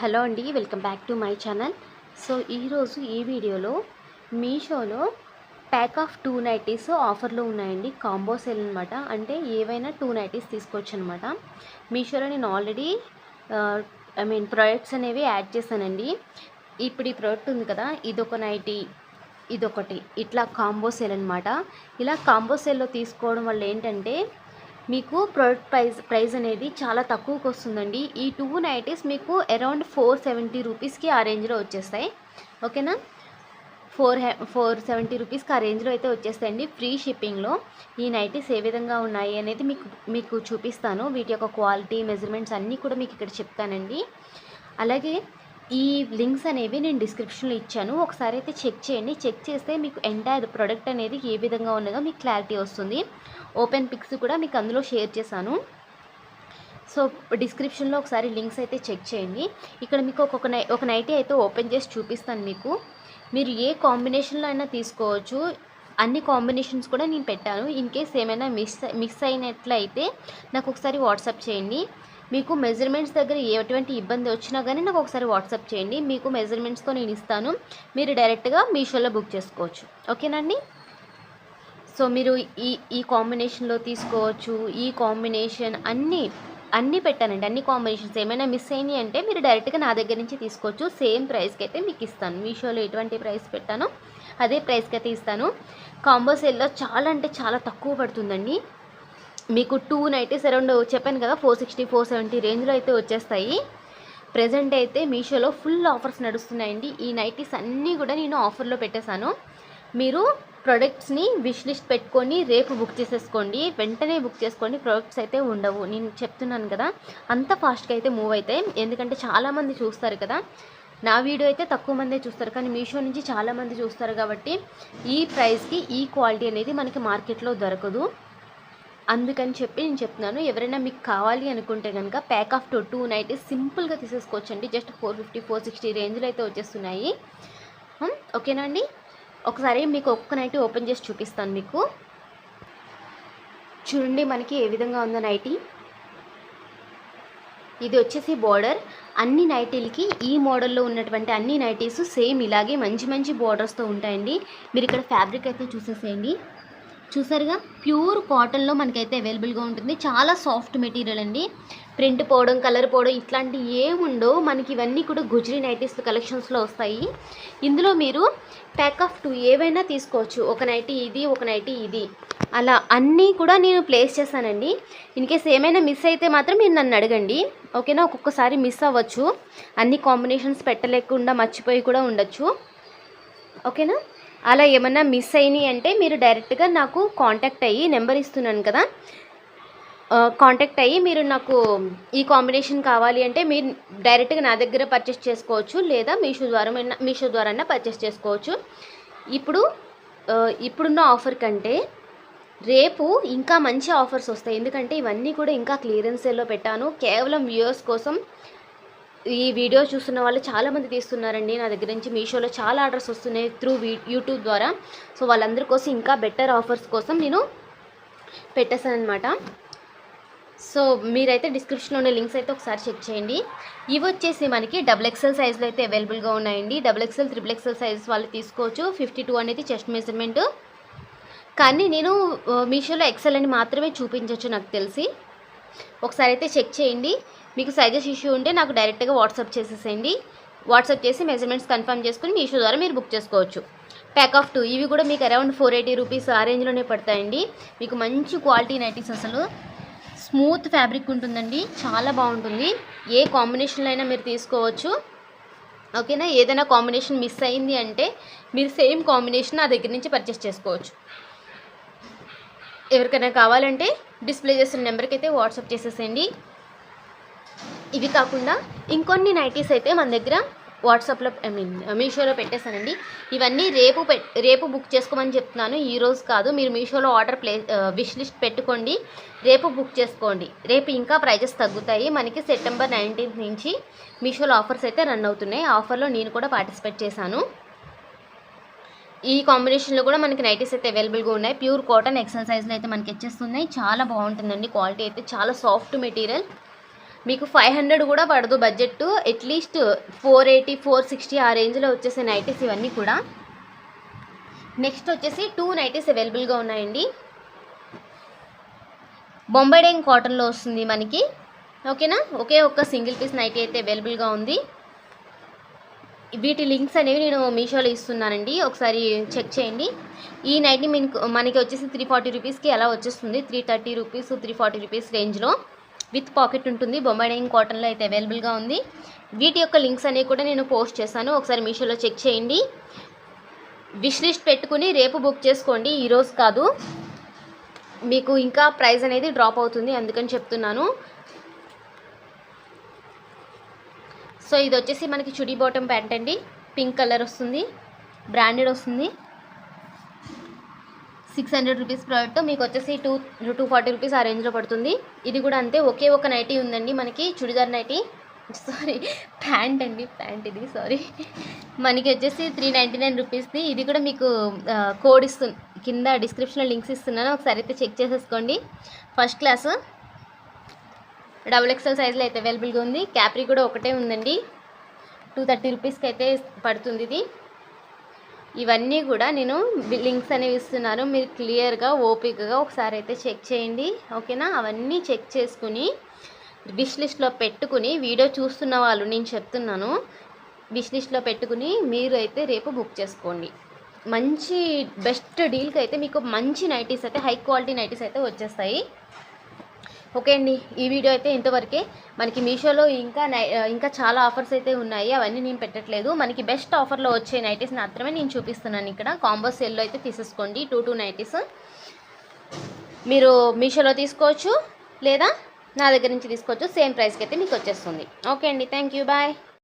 Hello అండి, welcome back to my channel. So ఈరోజు ఈ వీడియోలో మీషోలో ప్యాక్ ఆఫ్ 2 నైటీస్ ఆఫర్లో ఉన్నాయండి. కాంబో సేల్ అనమాట. అంటే ఏవైనా 2 నైటీస్ తీసుకోవచ్చు అనమాట. మీషోలో నేను ఆల్రెడీ ప్రోడక్ట్స్ అనేవి యాడ్ చేశానండి. ఇప్పుడు ఈ ప్రోడక్ట్ ఉంది కదా, ఇదొక నైటీ, ఇదొకటి, ఇట్లా కాంబో సేల్ అనమాట. ఇలా కాంబో సేల్లో తీసుకోవడం వల్ల ఏంటంటే మీకు ప్రోడక్ట్ ప్రైస్ అనేది చాలా తక్కువకి వస్తుందండి. ఈ 2 నైటీస్ మీకు అరౌండ్ 470 రూపీస్కి ఆ రేంజ్లో వచ్చేస్తాయి. ఓకేనా, 470 రూపీస్కి ఆ రేంజ్లో అయితే వచ్చేస్తాయండి, ఫ్రీ షిప్పింగ్లో. ఈ నైటీస్ ఏ విధంగా ఉన్నాయి అనేది మీకు చూపిస్తాను. వీటి యొక్క క్వాలిటీ, మెజర్మెంట్స్ అన్నీ కూడా మీకు ఇక్కడ చెప్తానండి. అలాగే ఈ లింక్స్ అనేవి నేను డిస్క్రిప్షన్లో ఇచ్చాను, ఒకసారి అయితే చెక్ చేయండి. చెక్ చేస్తే మీకు ఎంటైర్ ప్రోడక్ట్ అనేది ఏ విధంగా ఉన్నదో మీకు క్లారిటీ వస్తుంది. ఓపెన్ పిక్స్ కూడా మీకు అందులో షేర్ చేశాను. సో డిస్క్రిప్షన్లో ఒకసారి లింక్స్ అయితే చెక్ చేయండి. ఇక్కడ మీకు ఒక నైటీ అయితే ఓపెన్ చేసి చూపిస్తాను మీకు. మీరు ఏ కాంబినేషన్లో అయినా తీసుకోవచ్చు. అన్ని కాంబినేషన్స్ కూడా నేను పెట్టాను. ఇన్ కేస్ ఏమైనా మిస్ అయినట్లయితే నాకు ఒకసారి వాట్సాప్ చేయండి. మీకు మెజర్మెంట్స్ దగ్గర ఎటువంటి ఇబ్బంది వచ్చినా కానీ నాకు ఒకసారి వాట్సాప్ చేయండి. మీకు మెజర్మెంట్స్తో నేను ఇస్తాను. మీరు డైరెక్ట్గా మీషోలో బుక్ చేసుకోవచ్చు. ఓకేనండి. సో మీరు ఈ కాంబినేషన్లో తీసుకోవచ్చు. ఈ కాంబినేషన్ అన్నీ పెట్టానండి. అన్ని కాంబినేషన్స్ ఏమైనా మిస్ అయినాయి అంటే మీరు డైరెక్ట్గా నా దగ్గర నుంచి తీసుకోవచ్చు. సేమ్ ప్రైస్కి అయితే మీకు ఇస్తాను. మీషోలో ఎటువంటి ప్రైస్ పెట్టానో అదే ప్రైస్కి అయితే ఇస్తాను. కాంబో సేల్లో చాలా అంటే చాలా తక్కువ పడుతుందండి. మీకు 2 నైటీస్ అరౌండ్ చెప్పాను కదా, 460 470 రేంజ్లో అయితే వచ్చేస్తాయి. ప్రజెంట్ అయితే మీషోలో ఫుల్ ఆఫర్స్ నడుస్తున్నాయండి. ఈ నైటీస్ అన్నీ కూడా నేను ఆఫర్లో పెట్టేశాను. మీరు ప్రొడక్ట్స్ని విష్ లిస్ట్ పెట్టుకొని రేపు బుక్ చేసేసుకోండి. వెంటనే బుక్ చేసుకోండి, ప్రొడక్ట్స్ అయితే ఉండవు. నేను చెప్తున్నాను కదా, అంత ఫాస్ట్గా అయితే మూవ్ అవుతాయి. ఎందుకంటే చాలామంది చూస్తారు కదా, నా వీడియో అయితే తక్కువ మందే చూస్తారు, కానీ మీషో నుంచి చాలామంది చూస్తారు. కాబట్టి ఈ ప్రైస్కి ఈ క్వాలిటీ అనేది మనకి మార్కెట్లో దొరకదు. అందుకని చెప్పి నేను చెప్తున్నాను. ఎవరైనా మీకు కావాలి అనుకుంటే కనుక ప్యాక్ ఆఫ్ 2 నైటీస్ సింపుల్గా తీసేసుకోవచ్చండి. జస్ట్ 450 460 రేంజ్లో అయితే వచ్చేస్తున్నాయి. ఓకేనా అండి. ఒకసారి మీకు ఒక్క నైటీ ఓపెన్ చేసి చూపిస్తాను మీకు. చూడండి మనకి ఏ విధంగా ఉందో నైటీ. ఇది వచ్చేసి బోర్డర్. అన్ని నైటీలకి ఈ మోడల్లో ఉన్నటువంటి అన్ని నైటీస్ సేమ్ ఇలాగే మంచి మంచి బోర్డర్స్తో ఉంటాయండి. మీరు ఇక్కడ ఫ్యాబ్రిక్ అయితే చూసేసేయండి. చూసారుగా, ప్యూర్ కాటన్లో మనకైతే అవైలబుల్గా ఉంటుంది. చాలా సాఫ్ట్ మెటీరియల్ అండి. ప్రింట్ పోవడం, కలర్ పోవడం ఇట్లాంటివి ఏముండవు. మనకి ఇవన్నీ కూడా గుజరీ నైటీస్ కలెక్షన్స్లో వస్తాయి. ఇందులో మీరు ప్యాక్ ఆఫ్ 2 ఏవైనా తీసుకోవచ్చు. ఒక నైటీ ఇది, ఒక నైటీ ఇది, అలా అన్నీ కూడా నేను ప్లేస్ చేశానండి. ఇన్కేస్ ఏమైనా మిస్ అయితే మాత్రం మీరు నన్ను అడగండి. ఓకేనా. ఒక్కొక్కసారి మిస్ అవ్వచ్చు, అన్ని కాంబినేషన్స్ పెట్టలేకుండా మర్చిపోయి కూడా ఉండొచ్చు. ఓకేనా. అలా ఏమన్నా మిస్ అయినాయి అంటే మీరు డైరెక్ట్గా నాకు కాంటాక్ట్ అయ్యి, నెంబర్ ఇస్తున్నాను కదా, కాంటాక్ట్ అయ్యి మీరు నాకు ఈ కాంబినేషన్ కావాలి అంటే మీరు డైరెక్ట్గా నా దగ్గర పర్చేస్ చేసుకోవచ్చు, లేదా మీషో ద్వారా పర్చేస్ చేసుకోవచ్చు. ఇప్పుడున్న ఆఫర్ కంటే రేపు ఇంకా మంచి ఆఫర్స్ వస్తాయి. ఎందుకంటే ఇవన్నీ కూడా ఇంకా క్లియరెన్స్ సేల్లో పెట్టాను. కేవలం వ్యూయర్స్ కోసం ఈ వీడియో చూస్తున్న వాళ్ళు చాలామంది తీస్తున్నారండి నా దగ్గర నుంచి. మీషోలో చాలా ఆర్డర్స్ వస్తున్నాయి త్రూ యూట్యూబ్ ద్వారా. సో వాళ్ళందరి కోసం ఇంకా బెటర్ ఆఫర్స్ కోసం నేను పెట్టేశాను అనమాట. సో మీరైతే డిస్క్రిప్షన్లో ఉన్న లింక్స్ అయితే ఒకసారి చెక్ చేయండి. ఇవి వచ్చేసి మనకి XXL సైజులో అయితే అవైలబుల్గా ఉన్నాయండి. XXL XXL సైజ్ వాళ్ళు తీసుకోవచ్చు. 52 అనేది చెస్ట్ మెజర్మెంట్. కానీ నేను మీషోలో XL అని మాత్రమే చూపించవచ్చు నాకు తెలిసి. ఒకసారి అయితే చెక్ చేయండి. మీకు సైజెస్ ఇష్యూ ఉంటే నాకు డైరెక్ట్గా వాట్సాప్ చేసేసేయండి. వాట్సాప్ చేసి మెజర్మెంట్స్ కన్ఫర్మ్ చేసుకుని మీషో ద్వారా మీరు బుక్ చేసుకోవచ్చు. ప్యాక్ ఆఫ్ 2 ఇవి కూడా మీకు అరౌండ్ 480 రూపీస్ ఆ రేంజ్లోనే పడతాయండి. మీకు మంచి క్వాలిటీ నైటీస్, అసలు స్మూత్ ఫ్యాబ్రిక్ ఉంటుందండి, చాలా బాగుంటుంది. ఏ కాంబినేషన్లో అయినా మీరు తీసుకోవచ్చు. ఓకేనా. ఏదైనా కాంబినేషన్ మిస్ అయింది అంటే మీరు సేమ్ కాంబినేషన్ నా దగ్గర నుంచి పర్చేస్ చేసుకోవచ్చు. ఎవరికైనా కావాలంటే డిస్ప్లే చేసిన నెంబర్కి అయితే వాట్సాప్ చేసేసేయండి. ఇవి కాకుండా ఇంకొన్ని నైటీస్ అయితే మన దగ్గర వాట్సాప్లో మీషోలో పెట్టేశానండి. ఇవన్నీ రేపు బుక్ చేసుకోమని చెప్తున్నాను, ఈరోజు కాదు. మీరు మీషోలో విష్ లిస్ట్ పెట్టుకోండి, రేపు బుక్ చేసుకోండి. రేపు ఇంకా ప్రైజెస్ తగ్గుతాయి. మనకి సెప్టెంబర్ 19th నుంచి మీషోలో ఆఫర్స్ అయితే రన్ అవుతున్నాయి. ఆ ఆఫర్లో నేను కూడా పార్టిసిపేట్ చేశాను. ఈ కాంబినేషన్లో కూడా మనకి నైటీస్ అయితే అవైలబుల్గా ఉన్నాయి. ప్యూర్ కాటన్ XL సైజ్లో అయితే మనకి వచ్చేస్తున్నాయి. చాలా బాగుంటుందండి. క్వాలిటీ అయితే చాలా సాఫ్ట్ మెటీరియల్. మీకు 500 కూడా పడదు బడ్జెట్, అట్లీస్ట్ 480 460 ఆ రేంజ్లో వచ్చేసే నైటీస్ ఇవన్నీ కూడా. నెక్స్ట్ వచ్చేసి 2 నైటీస్ అవైలబుల్గా ఉన్నాయండి. బొంబాయి డైయింగ్ కాటన్లో వస్తుంది మనకి, ఓకేనా. ఒకే ఒక్క సింగిల్ పీస్ నైటీ అయితే అవైలబుల్గా ఉంది. వీటి లింక్స్ అనేవి నేను మీషోలో ఇస్తున్నానండి, ఒకసారి చెక్ చేయండి. ఈ నైటీ మనకి వచ్చేసి 340 రూపీస్కి ఎలా వచ్చేస్తుంది, 330 రూపీస్ 340 రూపీస్ రేంజ్లో విత్ పాకెట్ ఉంటుంది. బొంబాయి డైయింగ్ కాటన్లో అయితే అవైలబుల్గా ఉంది. వీటి యొక్క లింక్స్ అనేవి కూడా నేను పోస్ట్ చేశాను, ఒకసారి మీషోలో చెక్ చేయండి. విష్ లిస్ట్ పెట్టుకుని రేపు బుక్ చేసుకోండి, ఈరోజు కాదు. మీకు ఇంకా ప్రైస్ అనేది డ్రాప్ అవుతుంది, అందుకని చెప్తున్నాను. సో ఇది వచ్చేసి మనకి చుడీ బాటమ్ ప్యాంట్ అండి, పింక్ కలర్ వస్తుంది, బ్రాండెడ్ వస్తుంది. 600 రూపీస్ ప్రోడక్ట్ మీకు వచ్చేసి 240 రూపీస్ ఆ రేంజ్లో పడుతుంది. ఇది కూడా అంతే, ఒకే ఒక నైటీ ఉందండి మనకి, చుడిదార్ నైటీ, సారీ ప్యాంట్ అండి, ప్యాంట్ ఇది, సారీ. మనకి వచ్చేసి 399 రూపీస్ది. ఇది కూడా మీకు కోడ్ కింద డిస్క్రిప్షన్లో లింక్స్ ఇస్తున్నాను, ఒకసారి అయితే చెక్ చేసేసుకోండి. ఫస్ట్ క్లాస్ XXL సైజ్లో అయితే అవైలబుల్గా ఉంది. క్యాప్రీ కూడా ఒకటే ఉందండి, 230 రూపీస్కి అయితే పడుతుంది ఇది. ఇవన్నీ కూడా నేను లింక్స్ అనేవి ఇస్తున్నాను, మీరు క్లియర్గా ఓపికగా ఒకసారి అయితే చెక్ చేయండి, ఓకేనా. అవన్నీ చెక్ చేసుకుని విష్ లిస్ట్లో పెట్టుకుని, వీడియో చూస్తున్న వాళ్ళు నేను చెప్తున్నాను, విష్ లిస్ట్లో పెట్టుకుని మీరు అయితే రేపు బుక్ చేసుకోండి. మంచి బెస్ట్ డీల్కి అయితే మీకు మంచి నైటీస్ అయితే, హై క్వాలిటీ నైటీస్ అయితే వచ్చేస్తాయి. ఓకే అండి, ఈ వీడియో అయితే ఇంతవరకే. మనకి మీషోలో ఇంకా చాలా ఆఫర్స్ అయితే ఉన్నాయి, అవన్నీ నేను పెట్టట్లేదు. మనకి బెస్ట్ ఆఫర్లో వచ్చే నైటీస్ మాత్రమే నేను చూపిస్తున్నాను ఇక్కడ. కాంబో సేల్లో అయితే తీసేసుకోండి, 2 నైటీస్ మీరు మీషోలో తీసుకోవచ్చు, లేదా నా దగ్గర నుంచి తీసుకోవచ్చు. సేమ్ ప్రైస్కి అయితే మీకు వచ్చేస్తుంది. ఓకే అండి, థ్యాంక్ యూ, బాయ్.